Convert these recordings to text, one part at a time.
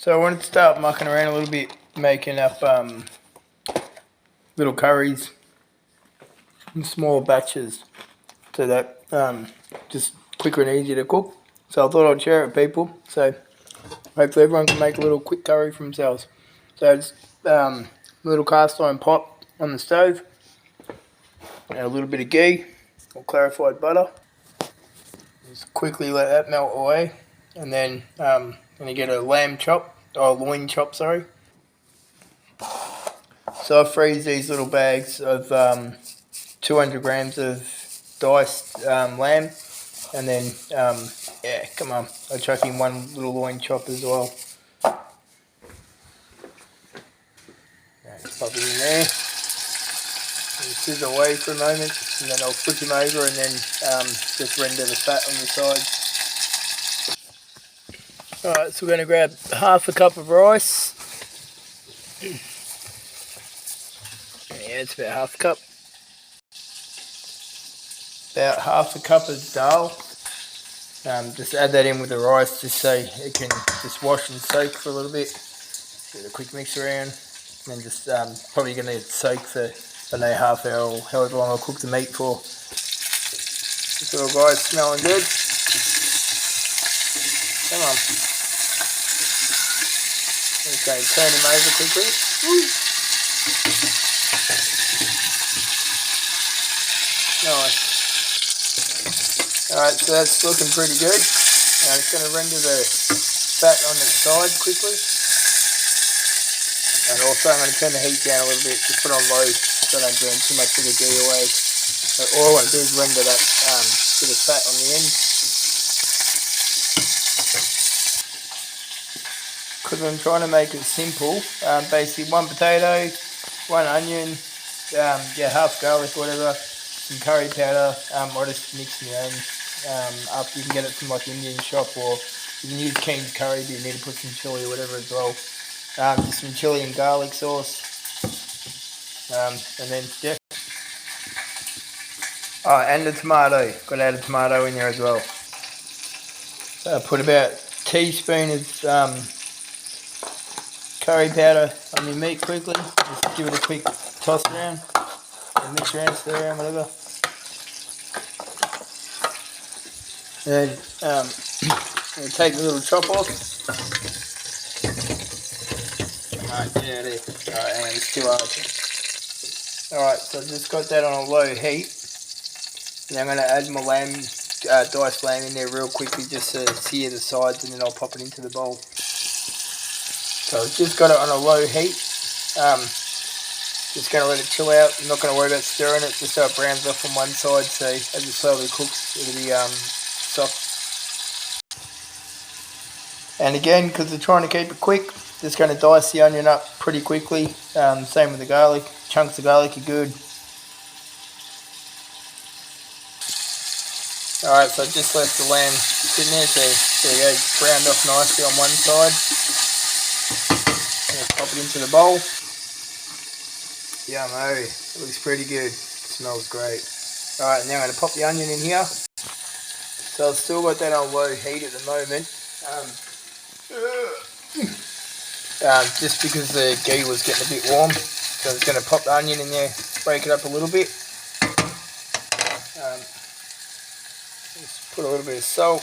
So I wanted to start mucking around a little bit, making up little curries in small batches, so that just quicker and easier to cook. So I thought I'd share it with people, so hopefully everyone can make a little quick curry for themselves. So it's a little cast iron pot on the stove, and a little bit of ghee or clarified butter. Just quickly let that melt away, and then I'm going to get a lamb chop, or loin chop, sorry. So I freeze these little bags of 200 grams of diced lamb, and then yeah, come on, I chuck in one little loin chop as well. Just pop it in there. Sizzle away for a moment, and then I'll flick him over, and then just render the fat on the side. Alright, so we're going to grab half a cup of rice. Yeah, it's about half a cup. About half a cup of Dahl. Just add that in with the rice just so it can just wash and soak for a little bit. Give it a quick mix around. And then just probably going to soak for, I don't know, half hour or however long I'll cook the meat for. This little guy's smelling good. Come on. Okay, turn him over quickly. Woo. Nice. Alright, so that's looking pretty good. Now I'm just going to render the fat on the side quickly. And also I'm going to turn the heat down a little bit, just put it on low so I don't burn too much of the ghee away. So all I want to do is render that bit of fat on the end. Because I'm trying to make it simple, basically one potato, one onion, yeah, half garlic, whatever, some curry powder, or just mix your own up. You can get it from like Indian shop, or you can use King's curry, but you need to put some chili or whatever as well. Just some chili and garlic sauce, and then yeah. Oh, and the tomato. Got to add a tomato in there as well. So I put about a teaspoon of curry powder on your meat quickly. Just give it a quick toss around, and mix around, stir around, whatever. And then take the little chop off. Alright, get out of there. Alright, hang on, it's too hard. Alright, so I've just got that on a low heat. And I'm going to add my lamb, diced lamb in there real quickly just to sear the sides, and then I'll pop it into the bowl. So I've just got it on a low heat. Just going to let it chill out. I'm not going to worry about stirring it, just so it browns off on one side, so as it slowly cooks it'll be soft. And again, because we're trying to keep it quick, just going to dice the onion up pretty quickly. Same with the garlic. Chunks of garlic are good. Alright, so I just left the lamb sitting there, so there you go, browned off nicely on one side. I'll pop it into the bowl. Yummo, it looks pretty good, smells great. Alright, now I'm going to pop the onion in here. So I've still got that on low heat at the moment. Just because the ghee was getting a bit warm. So I'm just going to pop the onion in there, break it up a little bit. Just put a little bit of salt.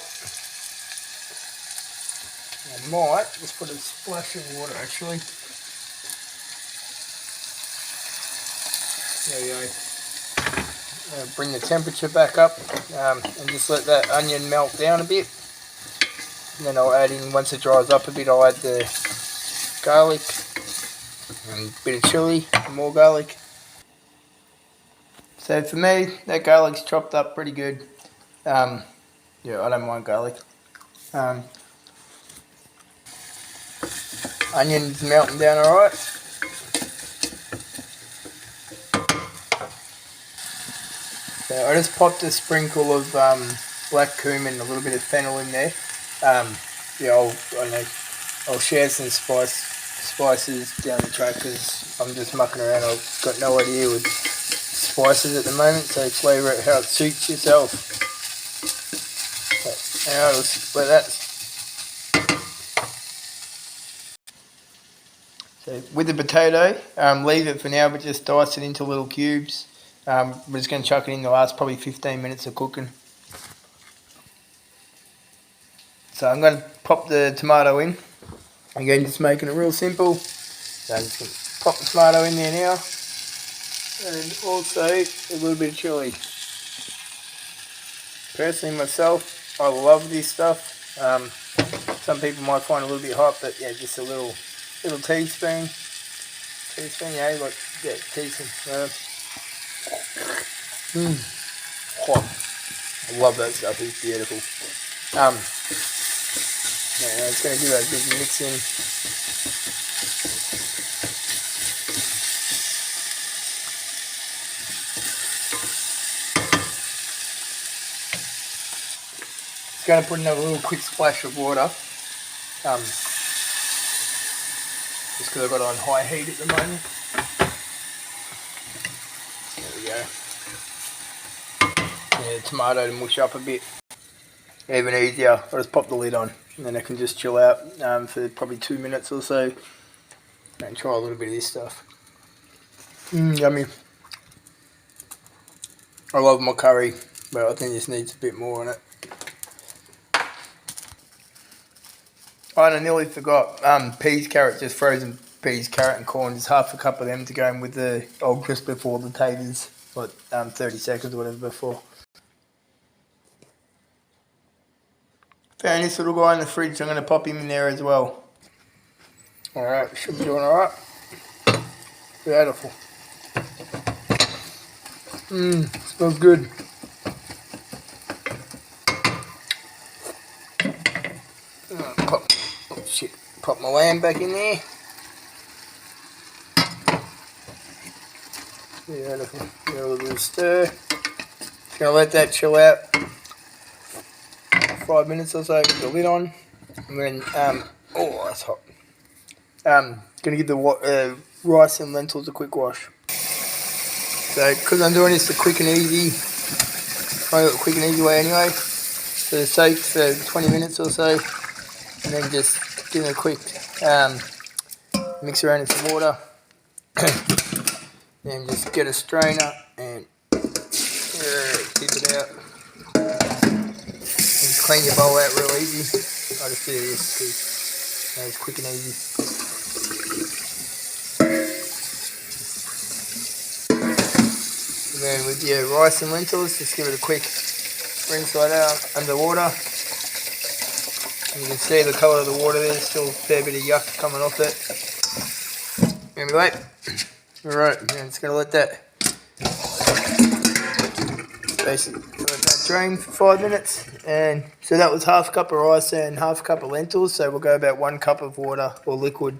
I might just put a splash of water actually. There you go. Bring the temperature back up and just let that onion melt down a bit. And then I'll add in, once it dries up a bit, I'll add the garlic and a bit of chili and more garlic. So for me, that garlic's chopped up pretty good. Yeah, I don't mind garlic. Onions melting down alright. So I just popped a sprinkle of black cumin, a little bit of fennel in there. Yeah, I'll share some spices down the track because I'm just mucking around. I've got no idea with spices at the moment, so flavour it how it suits yourself. But, I'll just let that So with the potato, leave it for now, but just dice it into little cubes. We're just going to chuck it in the last probably 15 minutes of cooking. So I'm going to pop the tomato in. Again, just making it real simple. So I'm just going to pop the tomato in there now. And also a little bit of chilli. Personally myself, I love this stuff. Some people might find it a little bit hot, but yeah, just a little teaspoon. Yeah, like, yeah, teaspoon. Hot. I love that stuff, it's beautiful. Yeah, it's going to give that a big mix in. Just going to put another little quick splash of water. Just because I've got it on high heat at the moment. There we go. Yeah, the tomato to mush up a bit. Even easier, I'll just pop the lid on and then I can just chill out for probably 2 minutes or so and try a little bit of this stuff. Yummy. I love my curry, but I think this needs a bit more on it. I nearly forgot peas, carrot, just frozen peas, carrot and corn, just half a cup of them to go in with the old just before the taters, like 30 seconds or whatever before. Found this little guy in the fridge, so I'm going to pop him in there as well. Alright, should be doing alright. Beautiful. Smells good. Pop my lamb back in there. Beautiful. Give it a little stir. Just going to let that chill out 5 minutes or so with the lid on. And then, oh, that's hot. Going to give the rice and lentils a quick wash. So, because I'm doing this the quick and easy way anyway, so it takes 20 minutes or so, and then just give it a quick mix around in some water, then just get a strainer and tip it out, and just clean your bowl out real easy. I just do this because it's quick and easy. And then with your rice and lentils, just give it a quick rinse right out under water. And you can see the colour of the water there, still a fair bit of yuck coming off it. Anyway, alright, I'm just going to let that drain for 5 minutes. And so that was half a cup of rice and half a cup of lentils, so we'll go about 1 cup of water or liquid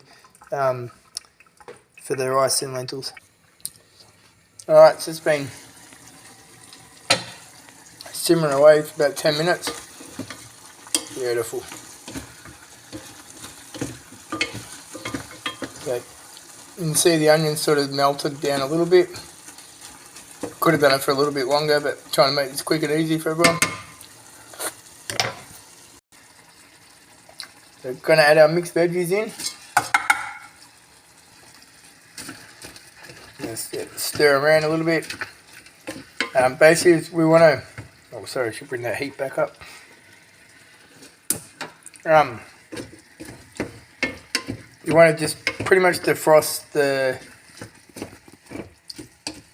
for the rice and lentils. Alright, so it's been simmering away for about 10 minutes. Beautiful. Okay, you can see the onions sort of melted down a little bit. Could have done it for a little bit longer, but trying to make this quick and easy for everyone. So we're going to add our mixed veggies in. Just stir around a little bit. Basically, we want to. Oh, sorry, I should bring that heat back up. You want to just pretty much defrost the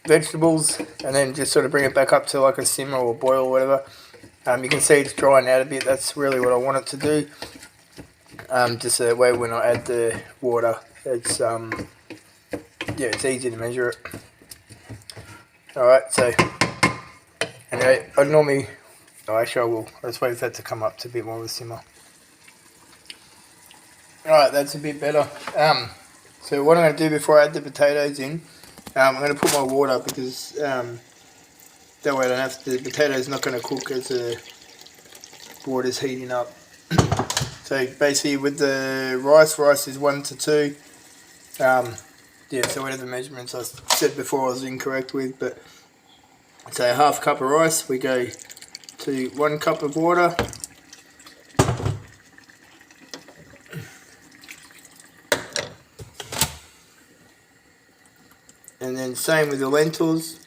vegetables and then just sort of bring it back up to like a simmer or boil or whatever. You can see it's drying out a bit. That's really what I want it to do. Just so that way when I add the water, it's yeah, it's easy to measure it. Alright, so anyway, I will. I'll just wait for that to come up to a bit more of a simmer. Alright, that's a bit better. So what I'm going to do before I add the potatoes in, I'm going to put my water because that way I don't have to, the potato's not going to cook as the water's heating up. So basically with the rice is 1 to 2. Yeah, so whatever measurements I said before I was incorrect with, but so half cup of rice, we go to 1 cup of water. And then same with the lentils.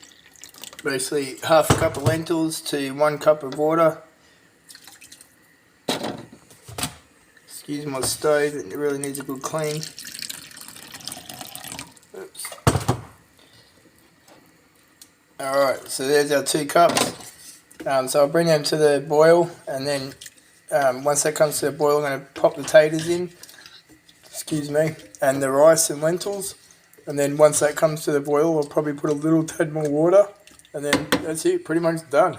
Basically half a cup of lentils to 1 cup of water. Excuse my stove, it really needs a good clean. Oops. Alright, so there's our 2 cups. So I'll bring them to the boil, and then once that comes to the boil, I'm going to pop the taters in, excuse me, and the rice and lentils. And then once that comes to the boil, I'll probably put a little tad more water, and then that's it, pretty much done.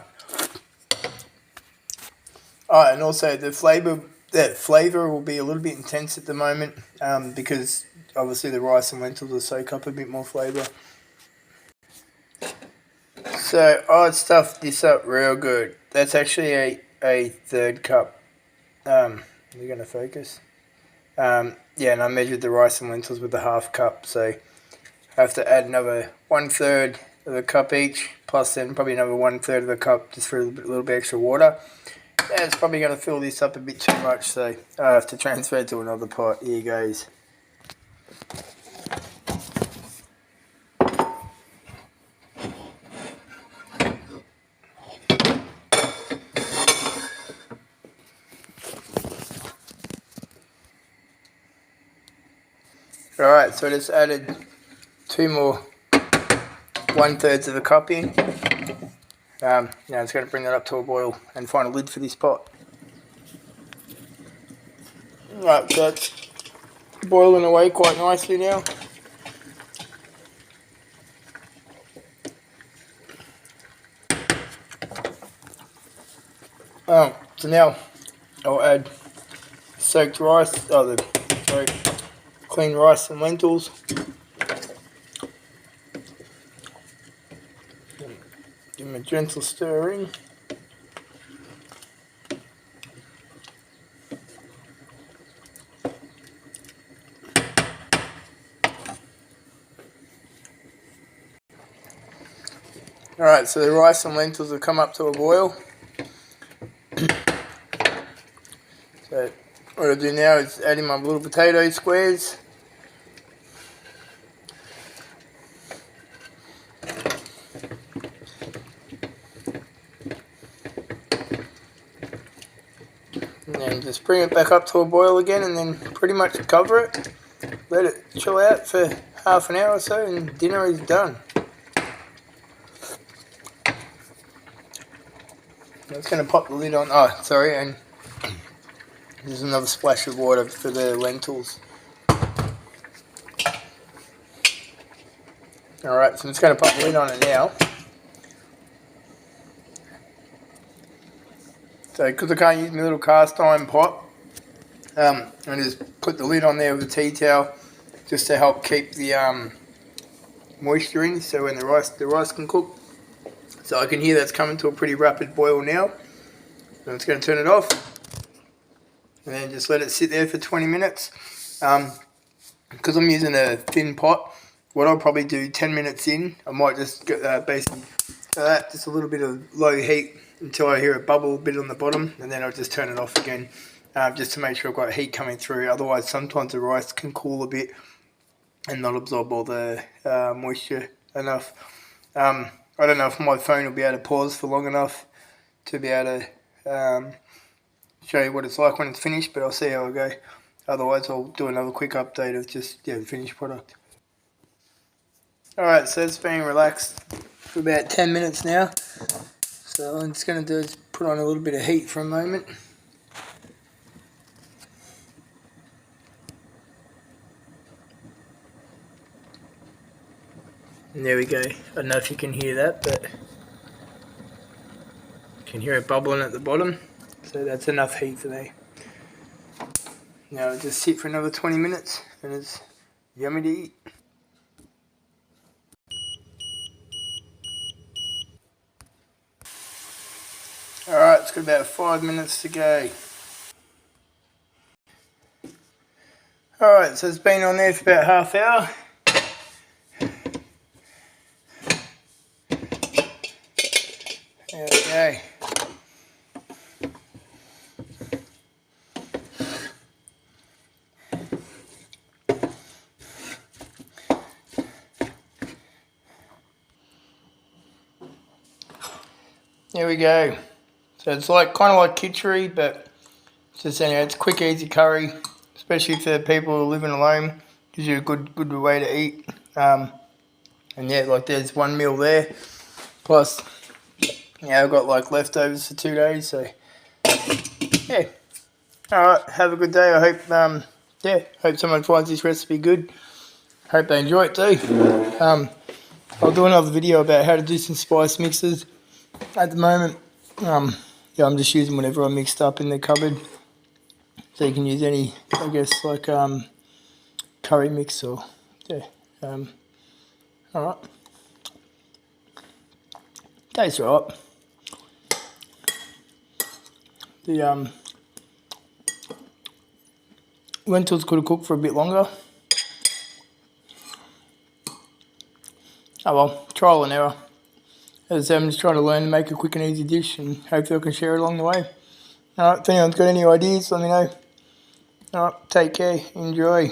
Oh, and also the flavour will be a little bit intense at the moment, because obviously the rice and lentils will soak up a bit more flavour. So I'd stuffed this up real good. That's actually a 1/3 cup. You're going to focus? Yeah, and I measured the rice and lentils with the 1/2 cup, so I have to add another 1/3 of a cup each, plus then probably another 1/3 of a cup just for a little bit extra water. Yeah, it's probably going to fill this up a bit too much, so I have to transfer it to another pot. Here goes. Alright, so I just added 2 more 1/3 of a cup in. Now it's going to bring that up to a boil and find a lid for this pot. Right, so it's boiling away quite nicely now. So now I'll add soaked rice, clean rice and lentils. Give them a gentle stirring. Alright, so the rice and lentils have come up to a boil. So what I'll do now is add in my little potato squares. And then just bring it back up to a boil again, and then pretty much cover it. Let it chill out for half an hour or so, and dinner is done. I'm just going to pop the lid on. Oh, sorry, and there's another splash of water for the lentils. Alright, so I'm just going to pop the lid on it now. So, because I can't use my little cast iron pot, I just put the lid on there with a tea towel just to help keep the moisture in, so when the rice can cook. So I can hear that's coming to a pretty rapid boil now. I'm just going to turn it off and then just let it sit there for 20 minutes. Because I'm using a thin pot, what I'll probably do 10 minutes in, I might just get basically just a little bit of low heat until I hear a bubble a bit on the bottom, and then I'll just turn it off again, just to make sure I've got heat coming through. Otherwise sometimes the rice can cool a bit and not absorb all the moisture enough. I don't know if my phone will be able to pause for long enough to be able to show you what it's like when it's finished, but I'll see how I go. Otherwise I'll do another quick update of just the finished product. Alright, so it's been relaxed for about 10 minutes now. So what I'm just going to do is put on a little bit of heat for a moment. And there we go. I don't know if you can hear that, but you can hear it bubbling at the bottom. So that's enough heat for me. Now I'll just sit for another 20 minutes and it's yummy to eat. Alright, it's got about 5 minutes to go. Alright, so it's been on there for about half hour. There we go. here we go. So it's like kind of like kitchery, but just anyhow, it's a quick, easy curry, especially for people who are living alone. Gives you a good way to eat. And yeah, like there's one meal there. Plus, yeah, I've got like leftovers for 2 days. So yeah. All right, have a good day. I hope hope someone finds this recipe good. Hope they enjoy it too. I'll do another video about how to do some spice mixes. At the moment, yeah, I'm just using whatever I mixed up in the cupboard. So you can use any, I guess, like curry mix or yeah. All right, tastes right. The lentils could have cooked for a bit longer. Oh well, trial and error. As I said, I'm just trying to learn to make a quick and easy dish, and hopefully I can share it along the way. Alright, if anyone's got any ideas, let me know. Alright, take care, enjoy.